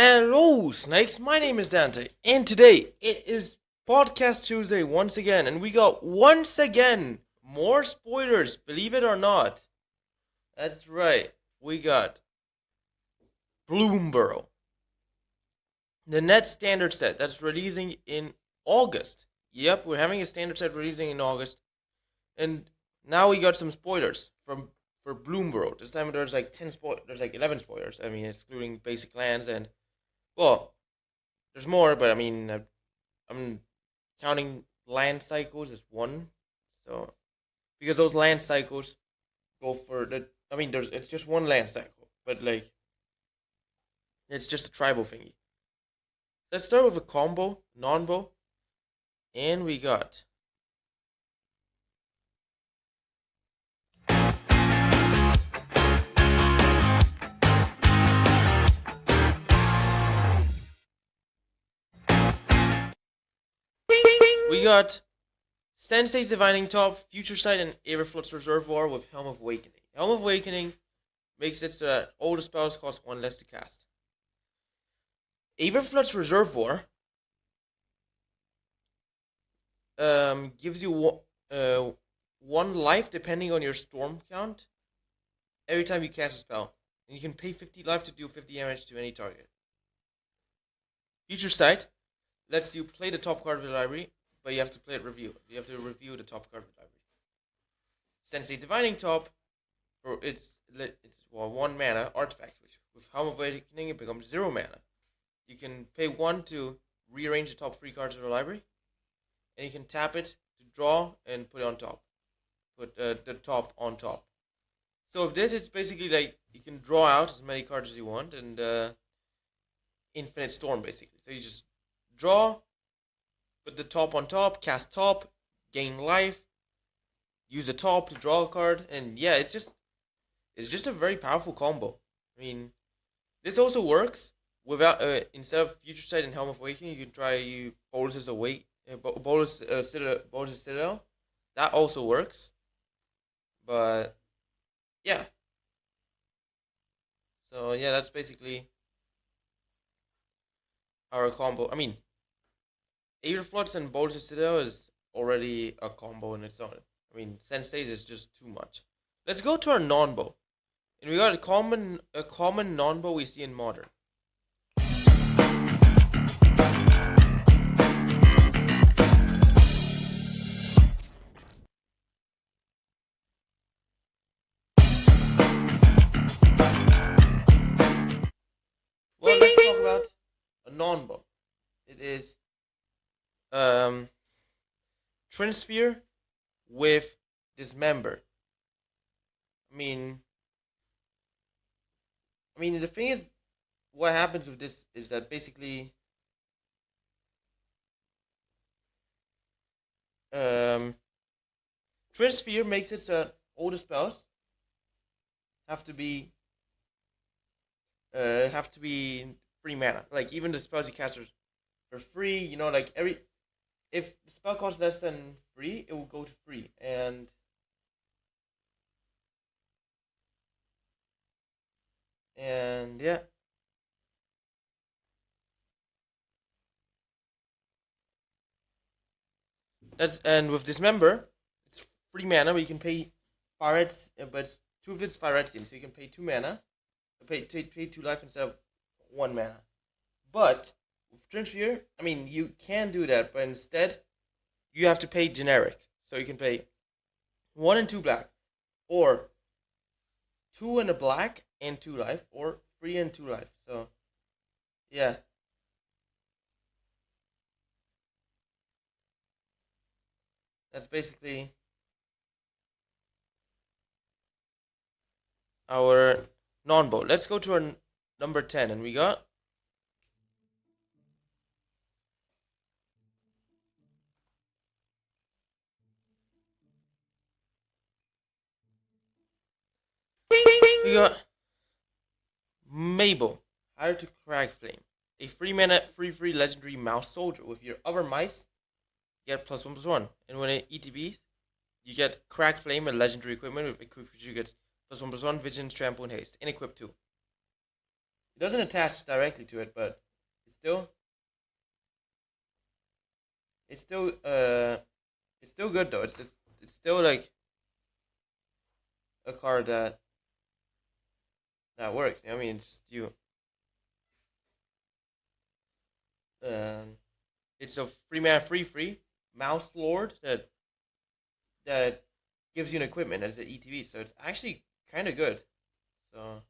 Hello, Snakes. My name is Dante, and today it is Podcast Tuesday once again, and we got once again more spoilers, believe it or not. That's right, we got bloomburrow, the net standard set that's releasing in August. Yep, we're having a standard set releasing in August, and now we got some spoilers for bloomburrow. This time there's like 11 spoilers. I mean, excluding basic lands and well, there's more, but I mean, I'm counting land cycles as one. So because those land cycles go for the, I mean, it's just one land cycle, but like it's just a tribal thingy. Let's start with a combo, nonbo, and we got. We got Sensei's Divining Top, Future Sight, and Averflux Reservoir with Helm of Awakening. Helm of Awakening makes it so that all the spells cost one less to cast. Averflux Reservoir gives you one life depending on your storm count every time you cast a spell. And you can pay 50 life to do 50 damage to any target. Future Sight lets you play the top card of the library, but you have to play it review. You have to review the top card of the library. Sensei Divining Top, for it's one mana artifact, which with Helm of Awakening it becomes 0 mana. You can pay 1 to rearrange the top 3 cards of the library, and you can tap it to draw and put it on top. Put the top on top. So with this, it's basically like you can draw out as many cards as you want, and infinite storm basically. So you just draw, put the top on top, cast top, gain life, use the top to draw a card, and yeah, it's just a very powerful combo. I mean, this also works without instead of Future Sight and Helm of Awakening, you can try Bolus's Citadel. That also works, but yeah. So yeah, that's basically our combo. I mean, Averflux and Bolus's Citadel is already a combo in its own. I mean, Sensei's is just too much. Let's go to our nonbo. And we got a common nonbo we see in modern. Well, let's talk about a nonbo. It is Trinsphere with Dismember. I mean, the thing is, what happens with this is that basically, Trinsphere makes it so that all the spells have to be free mana. Like even the spells you cast are free. You know, like if the spell costs less than 3, it will go to free, and yeah. And with Dismember, it's free mana, but you can pay Pirates, but 2 of it's Pirates, so you can pay 2 mana, pay 2 life instead of 1 mana. But with Trinsphere, I mean, you can do that, but instead you have to pay generic. So you can pay 1 and 2 black, or 2 and a black and 2 life, or 3 and 2 life. So yeah. That's basically our nonbo. Let's go to our number 10, and we got Mabel, Hire to Cragflame, a 3 mana free legendary mouse soldier. With your other mice, you get +1/+1, and when it ETBs, you get Cragflame, a legendary equipment. With equipped, you get +1/+1, Vigilance, Trample, and Haste, and equip 2. doesn't attach directly to it, but it's still it's still it's still good though. It's still like a card that works. I mean, it's just you. Um, it's a free mana, free mouse lord that gives you an equipment as the ETB. So it's actually kind of good. So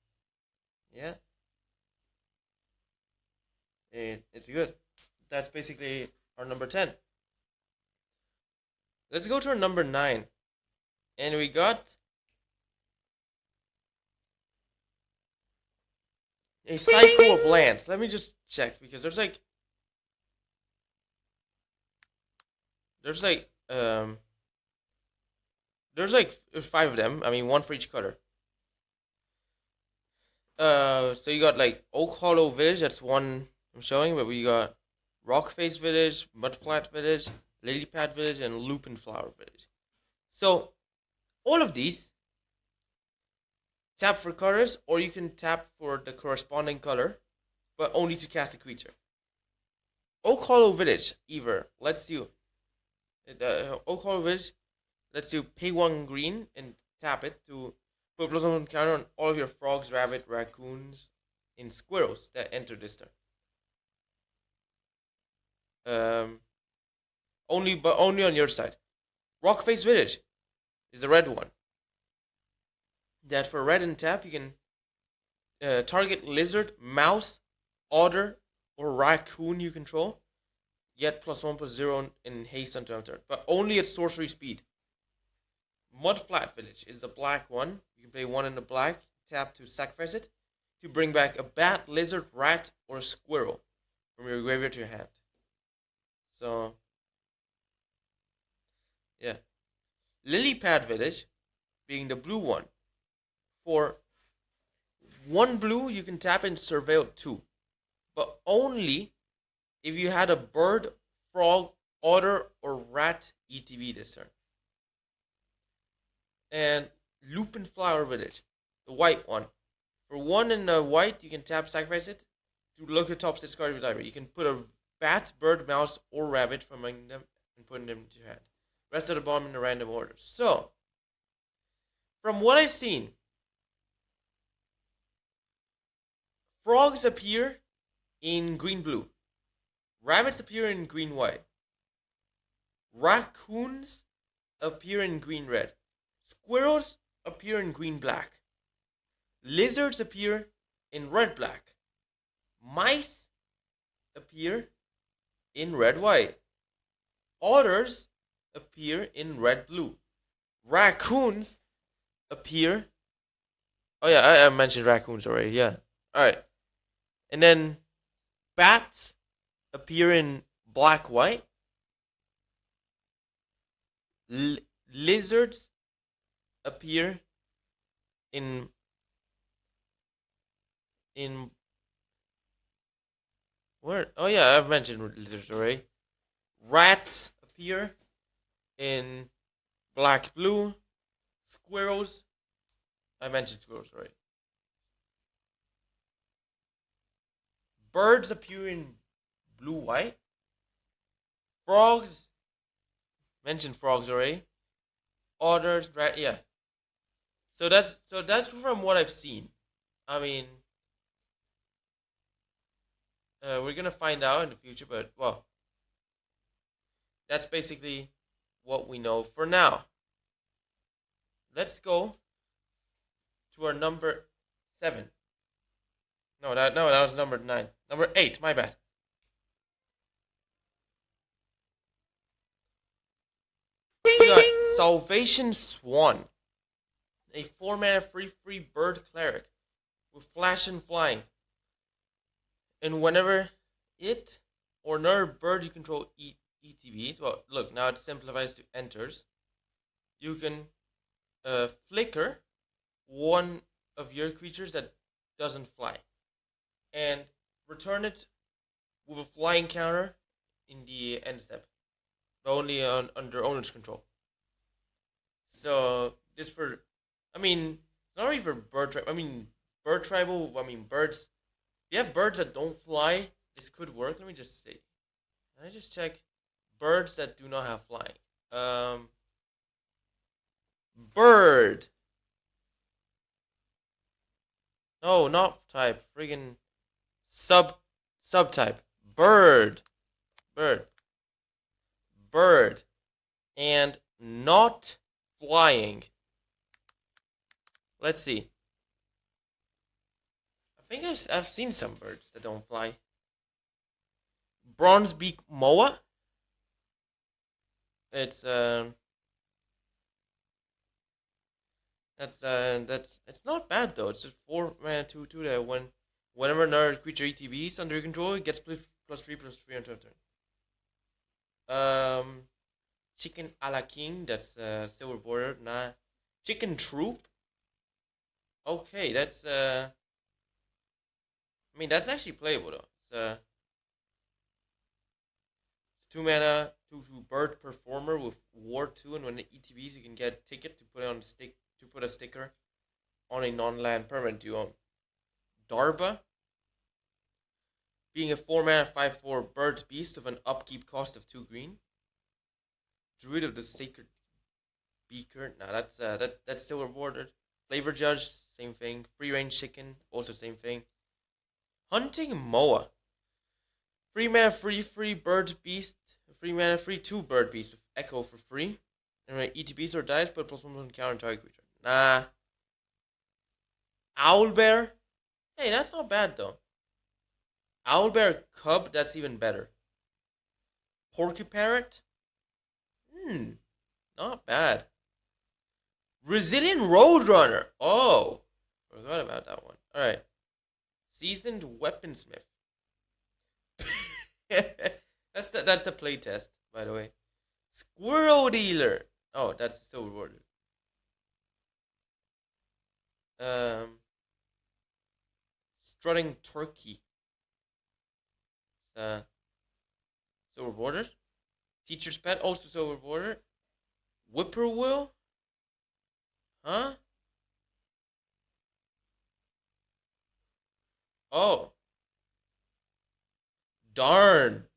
yeah, it's good. That's basically our number 10. Let's go to our number 9, and we got a cycle of lands. Let me just check because there's like there's like 5 of them. I mean, one for each color. So you got like Oak Hollow Village. That's one I'm showing, but we got Rockface Village, Mudflat Village, Lilypad Village, and Lupin Flower Village. So all of these tap for colors, or you can tap for the corresponding color, but only to cast a creature. Oak Hollow Village either lets you Oak Hollow Village lets you pay 1 green and tap it to put plus 1 counter on all of your frogs, rabbit, raccoons, and squirrels that enter this turn. Only on your side. Rockface Village is the red one. That for red and tap you can target lizard, mouse, otter, or raccoon you control. Get +1/+0 in haste until end turn, but only at sorcery speed. Mudflat Village is the black one. You can play 1 in the black, tap to sacrifice it to bring back a bat, lizard, rat, or a squirrel from your graveyard to your hand. So, yeah. Lilypad Village being the blue one. For 1 blue, you can tap and surveil 2, but only if you had a bird, frog, otter, or rat ETB this turn. And Lupin Flower Village, the white one. For 1 in the white, you can tap, sacrifice it to look at top 6 cards of your library. You can put a bat, bird, mouse, or rabbit from among them and put them into your hand. Rest of the bottom in a random order. So, from what I've seen, frogs appear in green-blue. Rabbits appear in green-white. Raccoons appear in green-red. Squirrels appear in green-black. Lizards appear in red-black. Mice appear in red-white. Otters appear in red-blue. Raccoons appear... Oh yeah, I mentioned raccoons already, yeah. Alright. And then bats appear in black-white. Lizards appear in where? Oh yeah, I've mentioned lizards already. Rats appear in black blue. Squirrels, I mentioned squirrels already. Birds appear in blue white. Frogs, mentioned frogs already. Otters, right? Yeah. So that's from what I've seen. I mean, we're gonna find out in the future, but well, that's basically what we know for now. Let's go to our number 7. No, that was number 9. Number 8. My bad. We got Salvation Swan, a 4-mana free bird cleric with flash and flying. And whenever it or another bird you control ETBs, well, look, now it simplifies to enters, you can flicker one of your creatures that doesn't fly and return it with a flying counter in the end step, but only under owner's control. So this for, I mean, not only for bird tribe. I mean, bird tribal. I mean, birds you have birds that don't fly, this could work. Let me just see. Can I just check birds that do not have flying? Bird. No, not type. Friggin' subtype. Bird. Bird. Bird. And not flying. Let's see. I think I've seen some birds that don't fly. Bronzebeak moa. It's it's not bad though. It's just 4 mana 2/2 that whenever another creature ETBs under your control, it gets +3/+3 on turn. Chicken a la king. That's silver border. Nah. Chicken troop. Okay, that's I mean that's actually playable though. It's 2 mana 2/2 bird performer with war 2, and when it ETBs, you can get ticket to put it on the stick to put a sticker on a non-land permanent you own. Darba, being a 4 mana 5/4 bird beast with an upkeep cost of 2 green. Druid of the Sacred Beaker. Nah, that's silver bordered. Flavor Judge, same thing. Free range chicken, also same thing. Hunting Moa. 3 mana free bird beast. 3 mana free 2 bird beast with echo for free. And when ETBs or dies, put +1 counter on target creature. Nah. Owlbear. Hey, that's not bad though. Owlbear Cub, that's even better. Porcuparrot. Not bad. Resilient Roadrunner. Oh, forgot about that one. All right. Seasoned Weaponsmith. that's a playtest, by the way. Squirrel Dealer. Oh, that's so rewarded. Strutting Turkey. Silver border. Teacher's Pet, also silver border. Whippoorwill? Huh? Oh. Darn.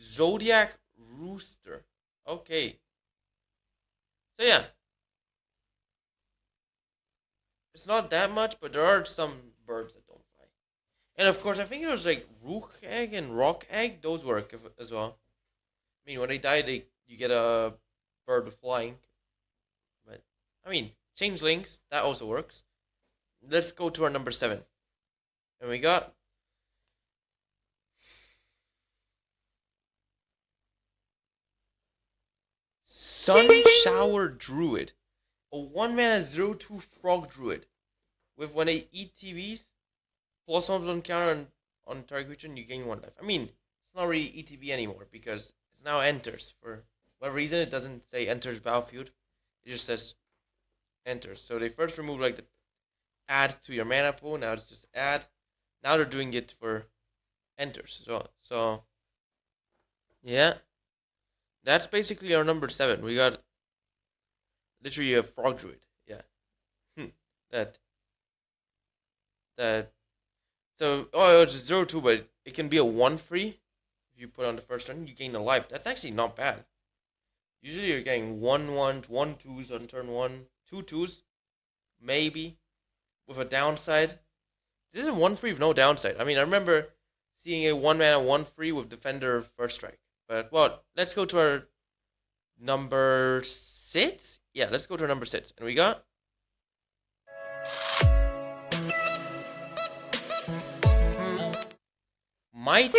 Zodiac Rooster. Okay. So yeah. It's not that much, but there are some birds that don't fly. And of course, I think there's like Rook Egg and Rock Egg. Those work as well. I mean, when they die, you get a bird with flying. But I mean, Changelings, that also works. Let's go to our number 7. And we got Sunshower Druid. A 1 mana 0/2 frog druid. With when they eat TVs, +1 counter on target creature, and you gain 1 life. I mean, it's not really ETB anymore because it's now enters. For whatever reason, it doesn't say enters battlefield. It just says enters. So they first removed like the add to your mana pool. Now it's just add. Now they're doing it for enters as well. So yeah, that's basically our number 7. We got literally a frog druid. Yeah. That. So, it's a 0/2, but it can be a 1 free. If you put on the first turn, you gain a life. That's actually not bad. Usually you're getting 1/1s, 1/2s on turn 1, 2/2s, maybe, with a downside. This is a 1 free with no downside. I mean, I remember seeing a 1 mana 1 free with Defender First Strike. But, well, let's go to our number 6. Yeah, let's go to our number 6. And we got Might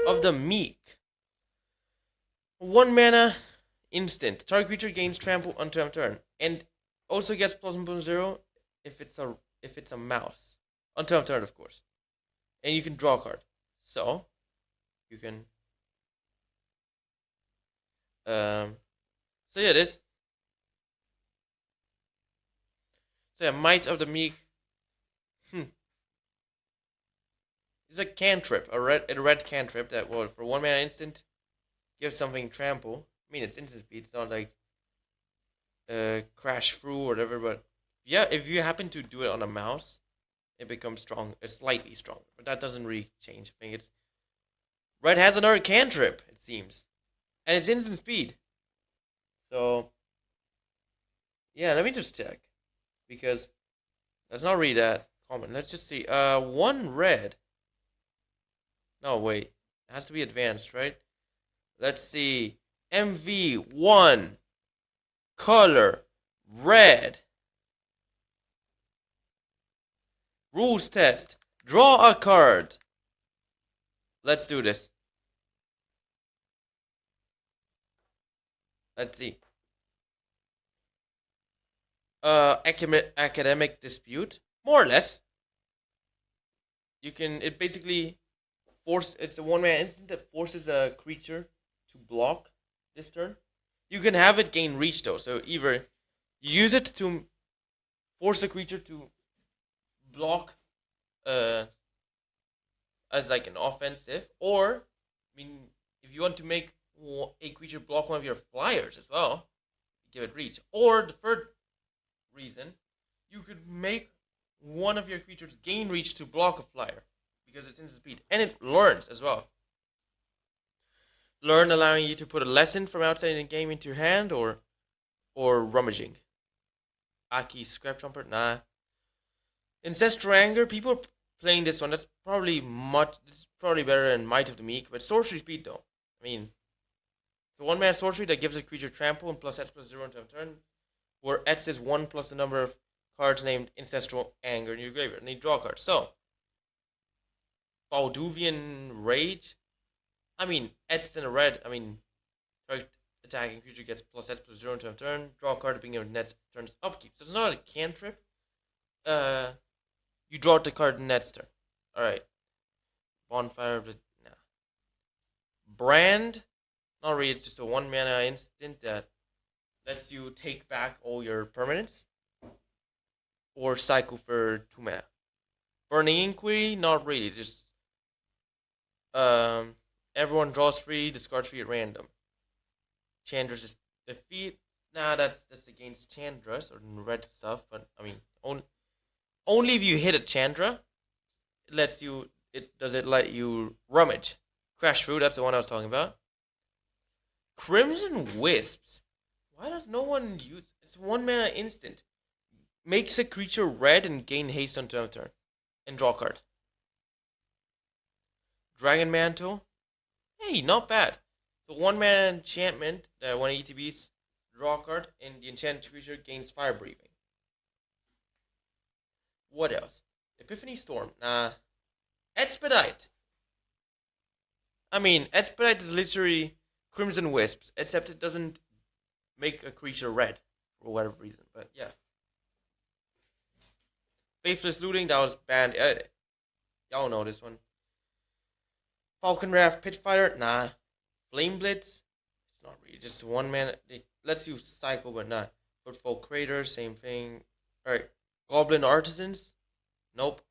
of the Meek. 1 mana instant. Target creature gains trample until turn, and also gets +1/+0 if it's a mouse until turn, of course. And you can draw a card. So you can. So yeah, this. So yeah, Might of the Meek. It's a cantrip, a red cantrip that will, for 1 mana instant, give something trample. I mean, it's instant speed. It's not like crash through or whatever. But yeah, if you happen to do it on a mouse, it becomes strong. It's slightly stronger, but that doesn't really change. I think it's red has another cantrip, it seems, and it's instant speed. So yeah, let me just check because that's not really that common. Let's just see. One red. No, wait. It has to be advanced, right? Let's see. MV1 color red. Rules test. Draw a card. Let's do this. Let's see. Academic dispute. More or less. You can, it basically it's a one-man instant that forces a creature to block this turn. You can have it gain reach though, so either you use it to force a creature to block as like an offensive, or I mean, if you want to make a creature block one of your flyers as well, give it reach. Or the third reason, you could make one of your creatures gain reach to block a flyer because it's instant speed, and it learns as well. Learn allowing you to put a lesson from outside the game into your hand, or rummaging. Aki Scrap Jumper, nah. Ancestral Anger, people playing this one. That's probably better than Might of the Meek, but sorcery speed though. I mean, the one mana sorcery that gives a creature trample and plus X+0 until turn, where X is 1 plus the number of cards named Ancestral Anger in your graveyard, and they draw cards. So, Balduvian Rage. I mean, X in a red. I mean, target attacking creature gets plus X+0 until turn. Draw a card at the beginning of next turn's upkeep. So it's not a cantrip. You draw the card next turn. Alright. Bonfire of the... Nah. Brand. Not really, it's just a 1 mana instant that lets you take back all your permanents. Or cycle for 2 mana. Burning Inquiry, not really, just... everyone draws 3, discards 3 at random. Chandra's just defeat. Nah, that's against Chandra's or red stuff, but I mean, only if you hit a Chandra, it let you rummage. Crash through, that's the one I was talking about. Crimson Wisps. Why does no one use it's 1 mana instant. Makes a creature red and gain haste until a turn. And draw a card. Dragon Mantle. Hey, not bad. The 1 mana enchantment that when ETBs draw a card and the enchanted creature gains fire breathing. What else? Epiphany Storm. Nah. Expedite. I mean, Expedite is literally Crimson Wisps, except it doesn't make a creature red for whatever reason. But yeah. Faithless Looting, that was banned. Y'all know this one. Falcon Raft Pitfighter, nah. Flame Blitz, it's not really just 1 mana. It lets you cycle, but not. Footfall Crater, same thing. Alright. Goblin Artisans, nope.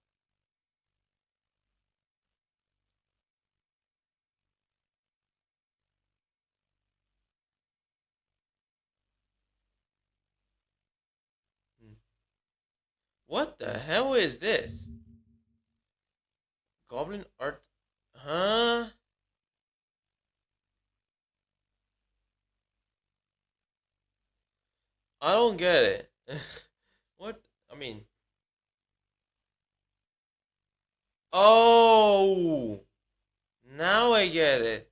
What the hell is this? Goblin Art, huh? I don't get it. What? I mean. Oh! Now I get it.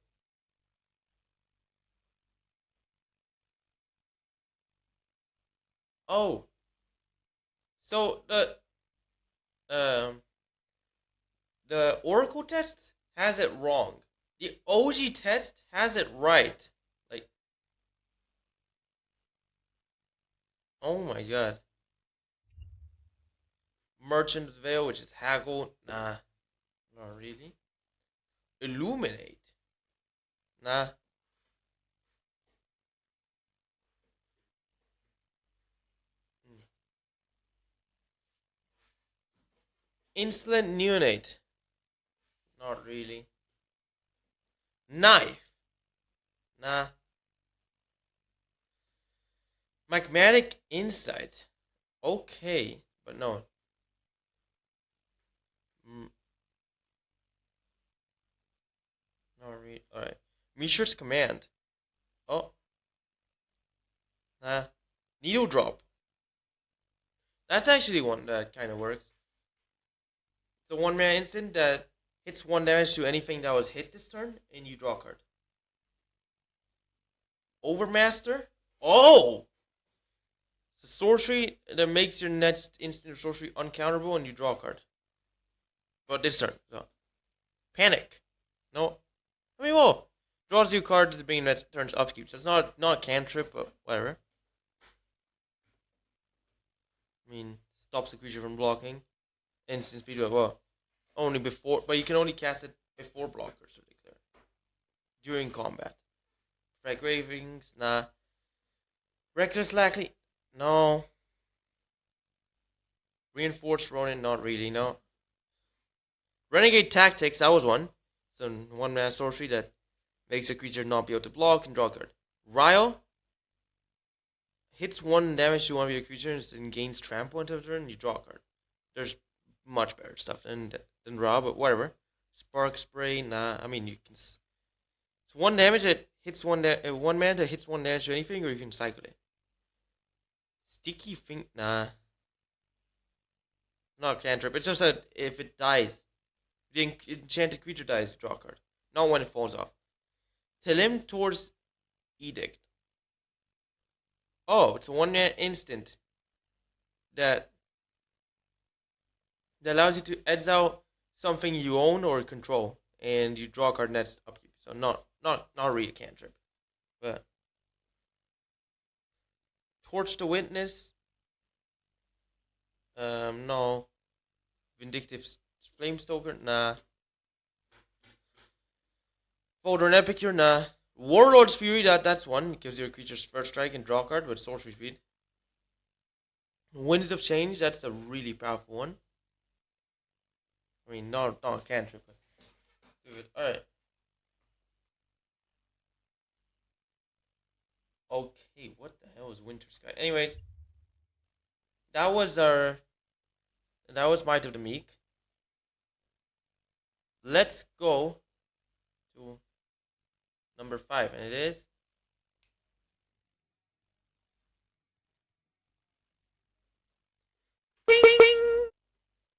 Oh. So the Oracle test has it wrong. The OG test has it right. Like, oh my god. Merchant's Veil, which is Haggle. Nah, not really. Illuminate. Nah. Insolent Neonate. Not really. Knife. Nah. Magmatic Insight. Okay, but no. Alright. Mishra's Command. Oh. Needle Drop. That's actually one that kind of works. It's a 1-mana instant that hits 1 damage to anything that was hit this turn, and you draw a card. Overmaster? Oh! It's a sorcery that makes your next instant sorcery uncounterable, and you draw a card. But this turn. So. Panic. No. I mean, well, draws you a card at the beginning of next turn's upkeep. So it's not a cantrip, but whatever. I mean, stops the creature from blocking. Instant speed, well, only before, but you can only cast it before blockers are declared. During combat. Frag Ravings, nah. Reckless Lackey, no. Reinforced Ronin, not really, no. Renegade Tactics, that was one. It's a 1-mana sorcery that makes a creature not be able to block and draw a card. Royale hits 1 damage to one of your creatures and gains trample until turn, you draw a card. There's much better stuff than Royale, but whatever. Spark Spray, nah. I mean, you can. It's 1 damage that hits 1 mana that hits 1 damage to anything, or you can cycle it. Sticky Fink, nah. Not cantrip. It's just that if it dies, the enchanted creature dies, you draw a card. Not when it falls off. Telim towards Edict. Oh, it's a 1-mana instant that allows you to exile something you own or control, and you draw a card next upkeep. So not really a cantrip, but Torch the Witness. No. Vindictive Flamestoker, nah. Folder and Epicure, nah. Warlord's Fury, that's one. It gives your creatures first strike and draw a card with sorcery speed. Winds of Change, that's a really powerful one. I mean, not a cantrip, but do it. Alright. Okay, what the hell is Winter Sky? Anyways, that was Might of the Meek. Let's go to number 5, and it is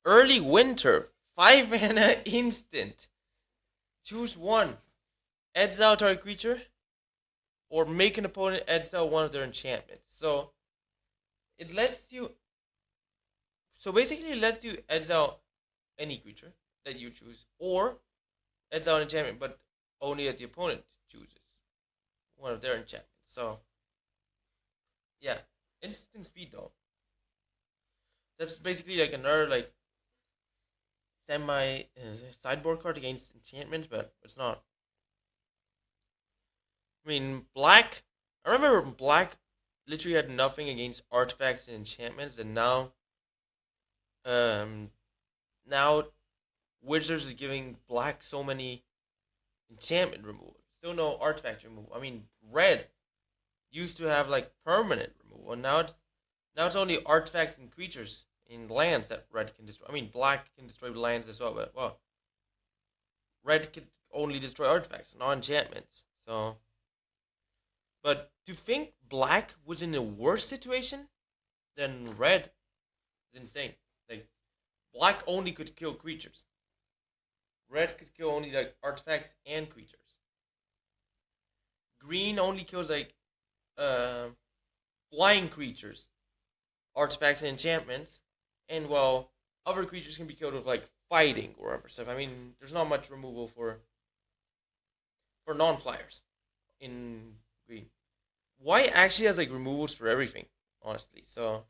Early Winter. 5-mana instant. Choose one. Exile target creature, or make an opponent exile one of their enchantments. So it lets you. So basically, it lets you exile any creature that you choose, or exile an enchantment, but only that the opponent chooses one of their enchantments. So yeah, instant speed though. That's basically like another like semi sideboard card against enchantments, but it's not. I mean, black. I remember black literally had nothing against artifacts and enchantments, and now Wizards is giving black so many enchantment removal. Still no artifact removal. I mean, red used to have like permanent removal, and now it's only artifacts and creatures in lands that red can destroy. I mean, black can destroy lands as well, but well, red can only destroy artifacts, not enchantments. So, but to think black was in a worse situation than red is insane. Like, black only could kill creatures. Red could kill only like artifacts and creatures. Green only kills like flying creatures, artifacts and enchantments, and well, other creatures can be killed with like fighting or other stuff. I mean, there's not much removal for non-flyers in green. White actually has like removals for everything, honestly. So,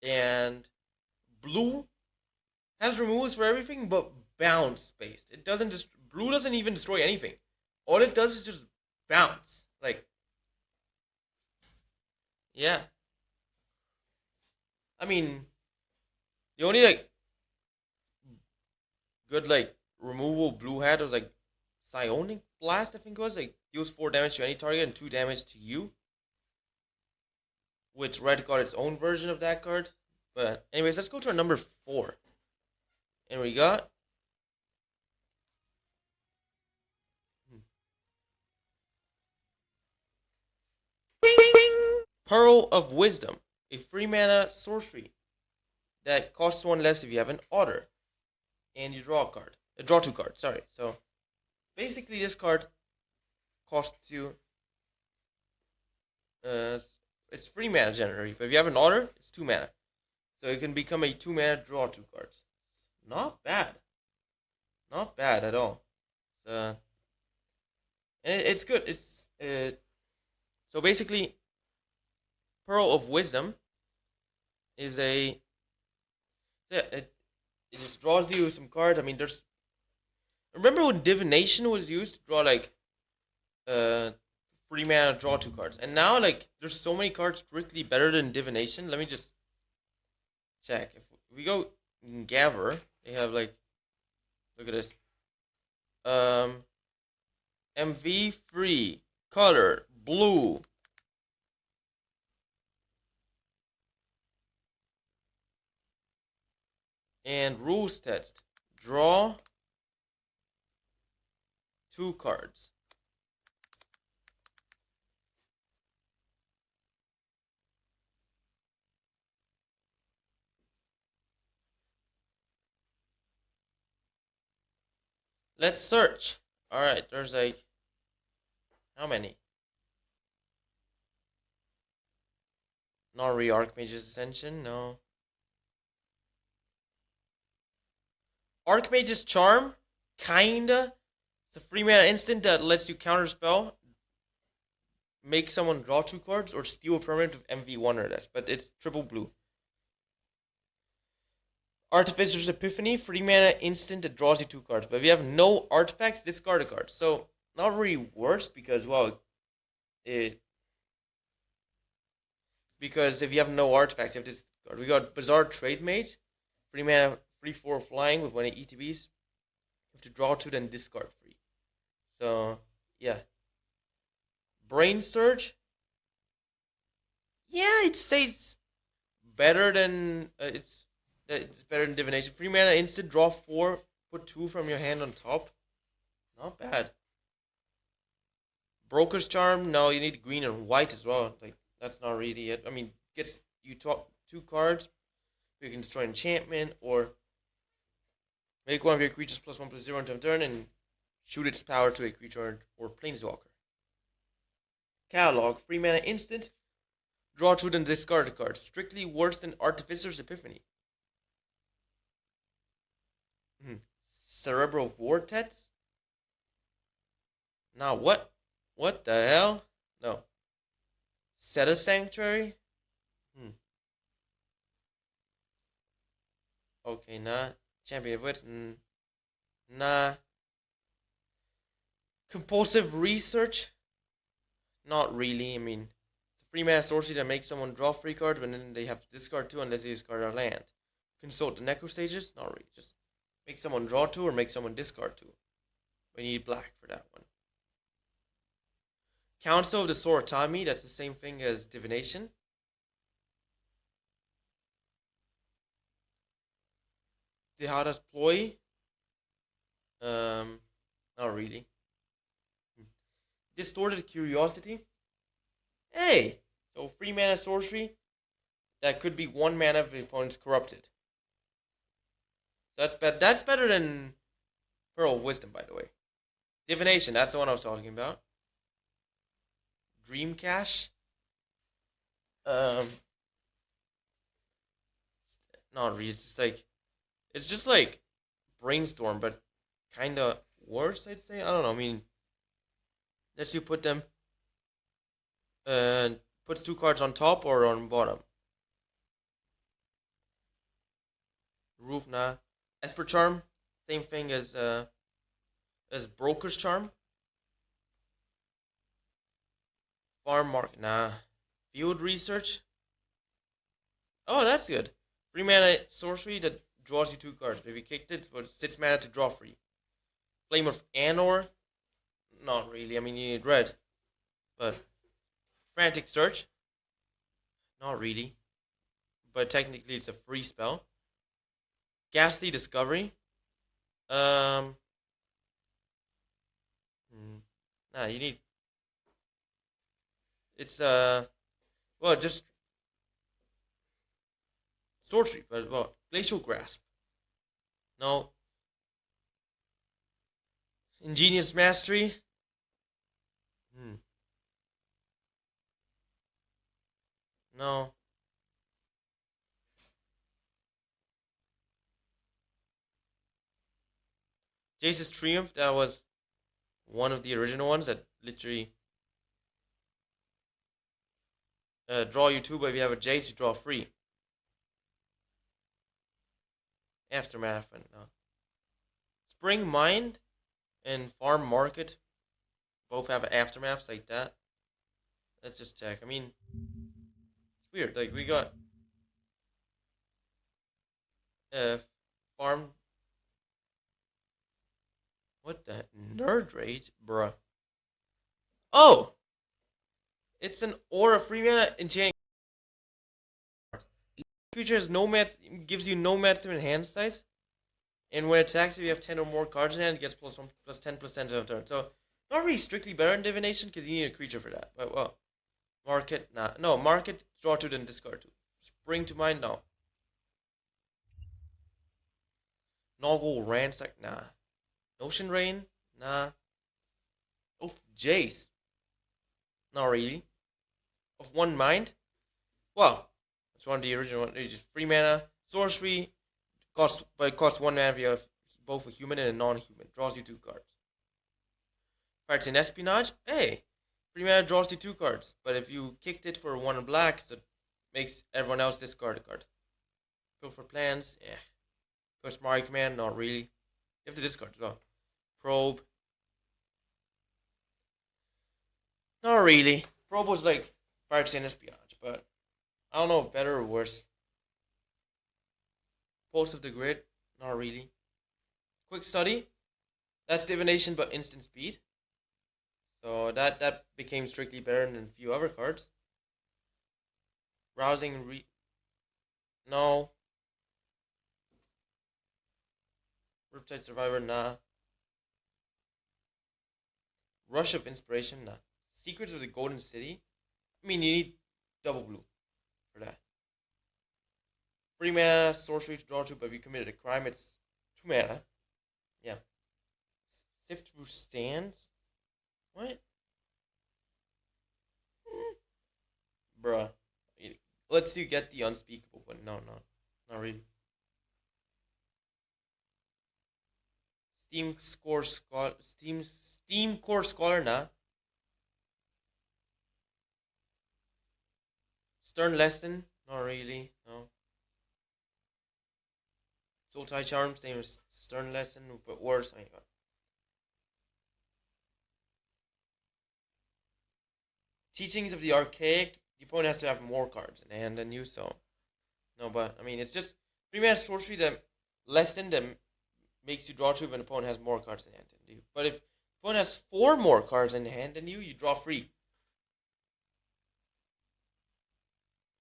and blue has removals for everything, but bounce based. It doesn't just blue doesn't even destroy anything. All it does is just bounce. Like, yeah. I mean, the only like good like removal blue had was like Psionic Blast, I think it was, like deals 4 damage to any target and 2 damage to you. Which red got its own version of that card. But anyways, let's go to our number 4. And we got Pearl of Wisdom, a free mana sorcery that costs 1 less if you have an Otter. And you draw a card. Draw 2 cards, sorry. So, basically this card costs you... it's free mana generally, but if you have an Otter, it's 2 mana. So it can become a 2 mana, draw 2 cards. Not bad. Not bad at all. It's good. So basically, Pearl of Wisdom is it just draws you some cards. I mean, remember when Divination was used to draw like free mana, draw 2 cards, and now like there's so many cards strictly better than Divination. Let me just check. If we go in Gather, they have like, look at this. MV free color blue. And rules text. Draw 2 cards. Let's search. Alright, there's like, how many? Not really Archmage's Ascension, no. Archmage's Charm, kinda. It's a free mana instant that lets you counterspell, make someone draw 2 cards, or steal a permanent with MV1 or less, but it's triple blue. Artificer's Epiphany, free mana instant that draws you 2 cards. But if you have no artifacts, discard a card. So, not really worse because, well, because if you have no artifacts, you have this card. We got Bizarre Trade Mage, free mana, free 4 flying with 1 ETBs. You have to draw 2, then discard 3. So, yeah. Brain Surge. Yeah, I'd say it's better than it's better than Divination. Free mana instant, draw 4, put 2 from your hand on top. Not bad. Broker's Charm, no, you need green and white as well. Like, that's not really it. I mean, gets you 2 cards. You can destroy enchantment, or make one of your creatures +1/+0 until turn and shoot its power to a creature or planeswalker. Catalog, free mana instant, draw 2 then discard a card. Strictly worse than Artificer's Epiphany. Cerebral Vortex? Now what? What the hell? No. Set a Sanctuary? Okay, nah. Champion of Wits? Nah. Compulsive Research? Not really. I mean, it's a free mana sorcery that makes someone draw 3 cards, but then they have to discard 2 unless they discard a land. Consult the Necrosages? Not really. Just make someone draw 2 or make someone discard 2. We need black for that one. Council of the Soratami, that's the same thing as Divination. Dihada's Ploy. Not really. Distorted Curiosity. Hey! So free mana sorcery that could be 1 mana if the opponent's corrupted. That's better than Pearl of Wisdom, by the way. Divination, that's the one I was talking about. Dream Cache. Not really. It's just like Brainstorm, but kind of worse, I'd say. I don't know. I mean, lets you put them, puts 2 cards on top or on bottom. Roof, nah. Esper Charm, same thing as Broker's Charm. Farm Market, nah. Field Research. Oh, that's good. 3 mana sorcery that draws you 2 cards. If you kicked it, it's 6 mana to draw 3. Flame of Anor. Not really. I mean, you need red. But Frantic Search. Not really. But technically, it's a free spell. Ghastly Discovery. Nah, you need. It's Well, just sorcery, but well, glacial grasp. No. Ingenious mastery. No. Jace's Triumph, that was one of the original ones that literally draw you two, but if you have a Jace, you draw free. Aftermath, but no. Spring Mind and Farm Market both have aftermaths like that. Let's just check. I mean, it's weird. Like, we got Farm. What the? Nerd Rage? Bruh. Oh! It's an aura free mana enchant. Creature has no mats, gives you no maximum hand size. And when it attacks, if you have 10 or more cards in hand, it gets plus 1, plus 10% of turn. So, not really strictly better in divination because you need a creature for that. But, well, market, nah. No, market, draw 2, then discard 2. Spring to mind, no. Noggle Ransack, nah. Ocean Rain, nah. Oh, Jace. Not really. Of one mind? Well, it's one of the original ones. It's free mana, sorcery, but it costs 1 mana if you have both a human and a non-human. Draws you 2 cards. Pirates in Espionage, hey, free mana draws you 2 cards. But if you kicked it for 1 black, so it makes everyone else discard a card. Pilfer Plans, yeah. Push Mario Command, not really. You have to discard as well. Probe. Not really. Probe was like Pirates in Espionage, but I don't know if better or worse. Pulse of the Grid, not really. Quick Study, that's divination but instant speed. So that became strictly better than a few other cards. Rousing no. Riptide Survivor, nah. Rush of Inspiration, nah. Secrets of the Golden City, I mean, you need double blue for that. Free mana, sorcery to draw 2, but if you committed a crime, it's 2 mana. Yeah. Sift through stands? What? Bruh. Let's you get the unspeakable, but no, not really. Steam Core Scholar, nah. Stern Lesson, not really, no. Soul Tie Charm, same as Stern Lesson, but worse. Teachings of the Archaic, the opponent has to have more cards in hand than you, so. No, but, I mean, it's just 3 mana sorcery that Lesson that makes you draw 2 if an opponent has more cards in hand than you. But if the opponent has 4 more cards in hand than you draw 3.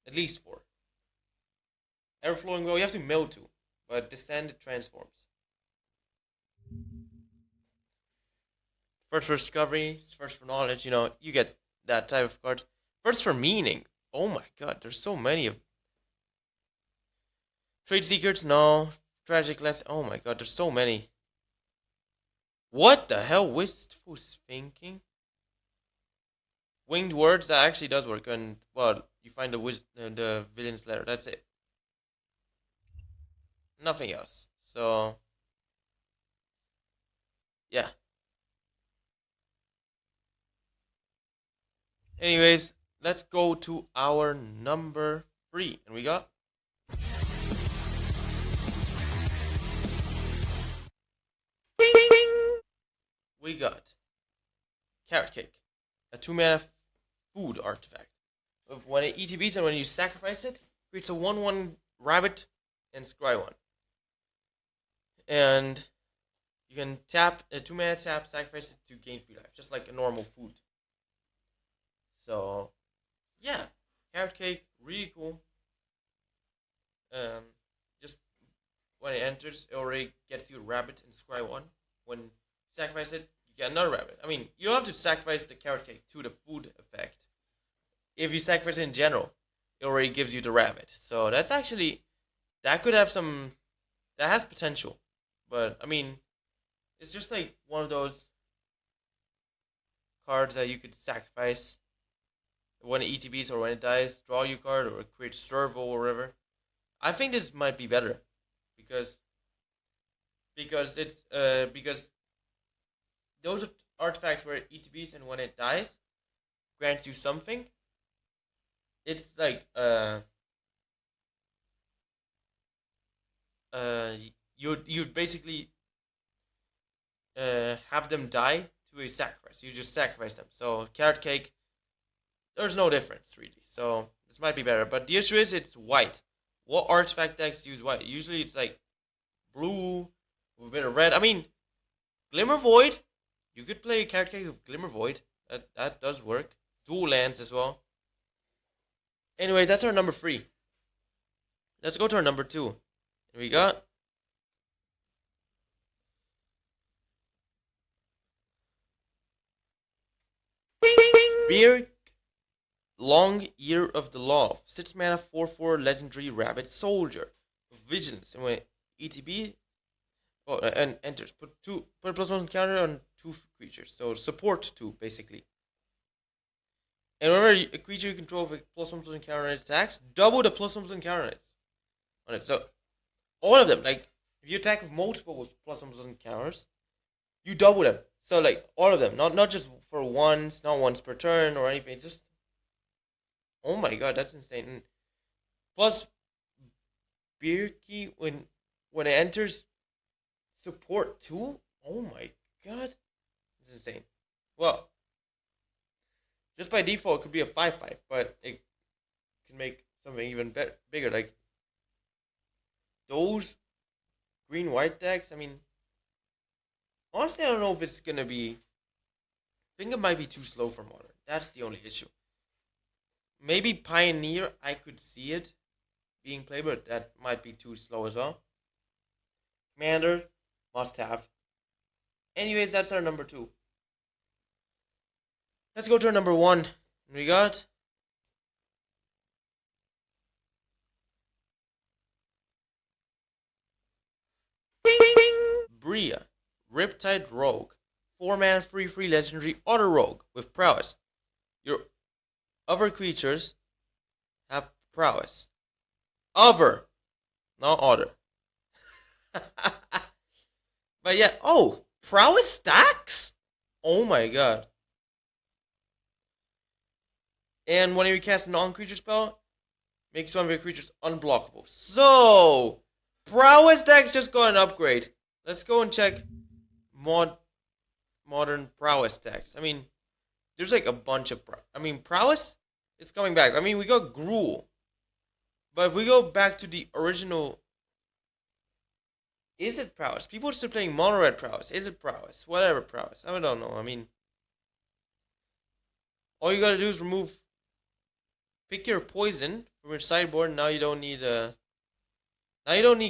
At least 4. Everflowing Well, you have to mill 2. But Descend transforms. First for discovery, first for knowledge, you get that type of cards. First for meaning. Oh my god, there's so many of Trade Secrets, no. Tragic Lesson, oh my god, there's so many. What the hell? Wistful Thinking? Winged Words, that actually does work, and, well, you find the villain's letter, that's it. Nothing else. So, yeah. Anyways, let's go to our number 3. And we got Carrot Cake, a 2 mana food artifact. When it ETBs and when you sacrifice it, creates a 1/1 rabbit and scry 1. And you can tap a 2 mana tap, sacrifice it to gain free life, just like a normal food. So, yeah, Carrot Cake, really cool. Just when it enters, it already gets you a rabbit and scry 1. When you sacrifice it, you get another rabbit. I mean, you don't have to sacrifice the Carrot Cake to the food effect. If you sacrifice it in general, it already gives you the rabbit. So that's actually, that could have some, that has potential. But I mean, it's just like one of those cards that you could sacrifice when it ETBs or when it dies, draw your card or create a servo or whatever. I think this might be better because because those are artifacts where it ETBs and when it dies grants you something. It's like you'd basically have them die to a sacrifice. You just sacrifice them. So carrot cake, there's no difference really. So this might be better. But the issue is it's white. What artifact decks use white? Usually it's like blue with a bit of red. I mean, Glimmer Void. You could play carrot cake with Glimmer Void. That does work. Dual lands as well. Anyways, that's our number 3. Let's go to our number 2. We got Beer Long Year of the Law. 6 mana 4/4 legendary rabbit soldier. Vigilance. And when ETB and enters, put a +1 counter on 2 creatures. So support 2 basically. And whenever a creature you control with a +1 counter on its attacks, double the +1 counter on it. So all of them, like if you attack with multiple with +1 counters, you double them. So like all of them, not just for once, not once per turn or anything. Just oh my god, that's insane. And plus, Birki when it enters, support 2. Oh my god, it's insane. Well, just by default, it could be a 5/5, but it can make something even bigger. Like those green-white decks. I mean, honestly, I don't know if it's gonna be. I think it might be too slow for modern. That's the only issue. Maybe Pioneer, I could see it being played, but that might be too slow as well. Commander, must have. Anyways, that's our number 2. Let's go to our number 1. We got Bria, Riptide Rogue. 4 mana 3/3 legendary auto rogue with prowess. Your other creatures have prowess. Other, not other. But yeah, oh, prowess stacks? Oh my god. And when you cast a non-creature spell, makes one of your creatures unblockable. So, prowess decks just got an upgrade. Let's go and check modern prowess decks. I mean, there's like a bunch of prowess is coming back. I mean, we got Gruul. But if we go back to the original, is it prowess? People are still playing mono red prowess. Is it prowess? Whatever prowess. I don't know. I mean, all you gotta do is pick your poison from your sideboard. Now you don't need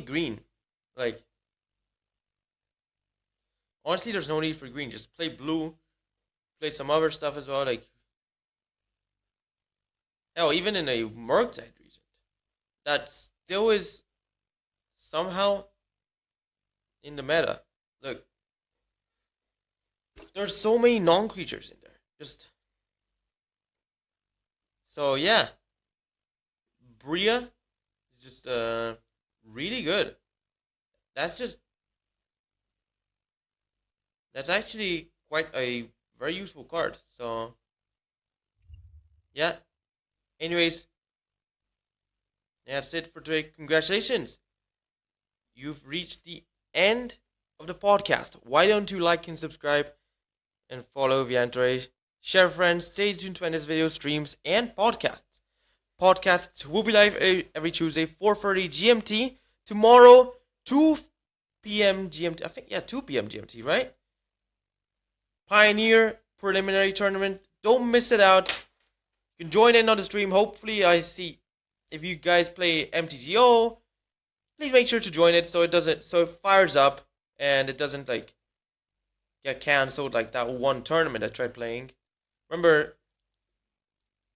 green. Like, honestly, there's no need for green. Just play blue. Play some other stuff as well. Like, hell, even in a Murktide region, that still is somehow in the meta. Look, there's so many non-creatures in there. So yeah, Bria is just really good. That's actually quite a very useful card. So yeah. Anyways, that's it for today. Congratulations. You've reached the end of the podcast. Why don't you like and subscribe and follow the Andre? Share with friends. Stay tuned to this video streams and podcasts. Podcasts will be live every Tuesday, 4:30 GMT. Tomorrow, 2 p.m. GMT. I think, yeah, 2 p.m. GMT, right? Pioneer preliminary tournament. Don't miss it out. You can join in on the stream. Hopefully, I see if you guys play MTGO. Please make sure to join it so it fires up and it doesn't like get cancelled like that one tournament I tried playing. Remember,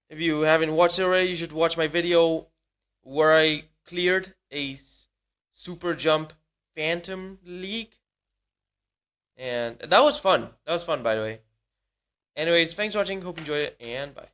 If you haven't watched it already, you should watch my video where I cleared a super jump phantom league. And that was fun. That was fun, by the way. Anyways, thanks for watching. Hope you enjoyed it, and bye.